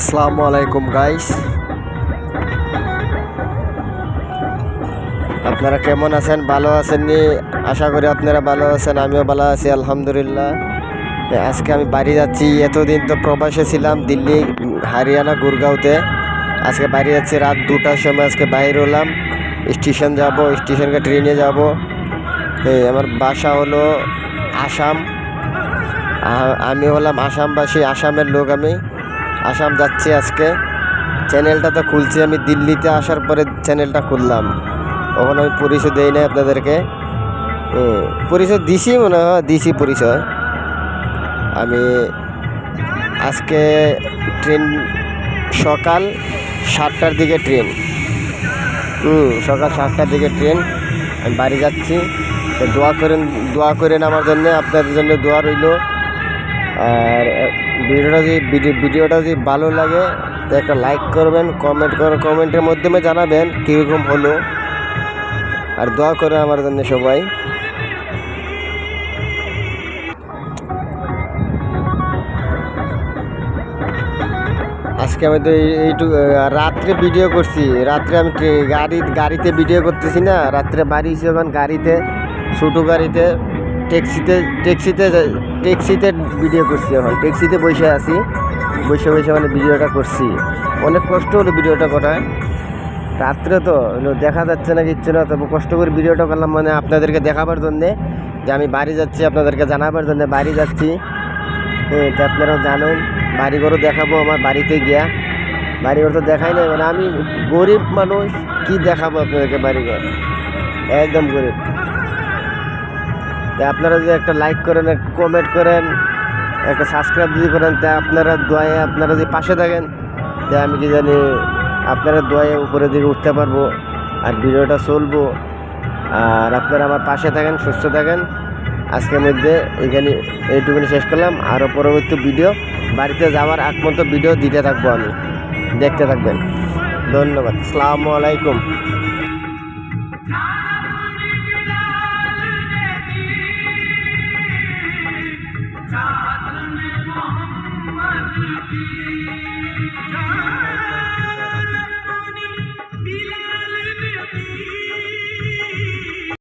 আসসালামু আলাইকুম গাইস, আপনারা কেমন আছেন? ভালো আছেন নি? আশা করি আপনারা ভালো আছেন। আমিও ভালো আছি আলহামদুলিল্লাহ। আজকে আমি বাড়ি যাচ্ছি। এতদিন তো প্রবাসে ছিলাম, দিল্লি, হরিয়ানা, গুরগাঁওতে। আজকে বাড়ি যাচ্ছি রাত 2টার সময়। আজকে বাইরে হলাম, স্টেশন যাব, স্টেশনকে ট্রেনে যাব। আমার বাসা হলো আসাম। আমি হলাম আসামবাসী, আসামের লোক। আমি আসাম যাচ্ছি আজকে। চ্যানেলটা তো খুলছি আমি দিল্লিতে আসার পরে, চ্যানেলটা খুললাম। ওখানে আমি পরিচয় দেই নাই আপনাদেরকে। পরিচয় দিছি, মনে হয় দিছি পরিচয়। আমি আজকে ট্রেন সকাল 7টার দিকে ট্রেন। সকাল 7টার দিকে ট্রেন। আমি বাড়ি যাচ্ছি। তো দোয়া করেন আমার জন্য, আপনাদের জন্য দোয়া রইল। আর ভিডিওটা যদি ভালো লাগে তো একটা লাইক করবেন, কমেন্টের মাধ্যমে জানাবেন কীরকম হলো। আর দোয়া করে আমার জন্য সবাই। আজকে আমি তো এইটুকু রাত্রে ভিডিও করছি। রাত্রে আমি গাড়িতে ভিডিও করতেছি না। রাত্রে বাড়ি যখন গাড়িতে, ছোটো গাড়িতে, ট্যাক্সিতে ভিডিও করছি। এখন ট্যাক্সিতে বসে আছি, বসে মানে ভিডিওটা করছি। অনেক কষ্ট হলো ভিডিওটা করায়। রাত্রে তো দেখা যাচ্ছে না, কিচ্ছু না। তবু কষ্ট করে ভিডিওটা করলাম, মানে আপনাদেরকে দেখাবার জন্যে যে আমি বাড়ি যাচ্ছি, আপনাদেরকে জানাবার জন্য বাড়ি যাচ্ছি। তো আপনারাও জানুন, বাড়িঘরও দেখাবো আমার বাড়িতে গিয়া। বাড়িঘর তো দেখাই নাই, মানে আমি গরিব মানুষ, কি দেখাবো আপনাদেরকে বাড়িঘর, একদম গরিব। তা আপনারা যদি একটা লাইক করেন, একটা কমেন্ট করেন, একটা সাবস্ক্রাইব যদি করেন, তা আপনারা দোয়ায় আপনারা যদি পাশে থাকেন, তা আমি কি জানি আপনারা দোয়ায় উপরের দিকে উঠতে পারবো, আর ভিডিওটা চলবো। আর আপনারা আমার পাশে থাকেন, সুস্থ থাকেন। আজকের মধ্যে এখানে এইটুকুনি শেষ করলাম। আরও পরবর্তী ভিডিও, বাড়িতে যাওয়ার আগ পর্যন্ত ভিডিও দিতে থাকবো আমি, দেখতে থাকবেন। ধন্যবাদ। আসসালামু আলাইকুম। की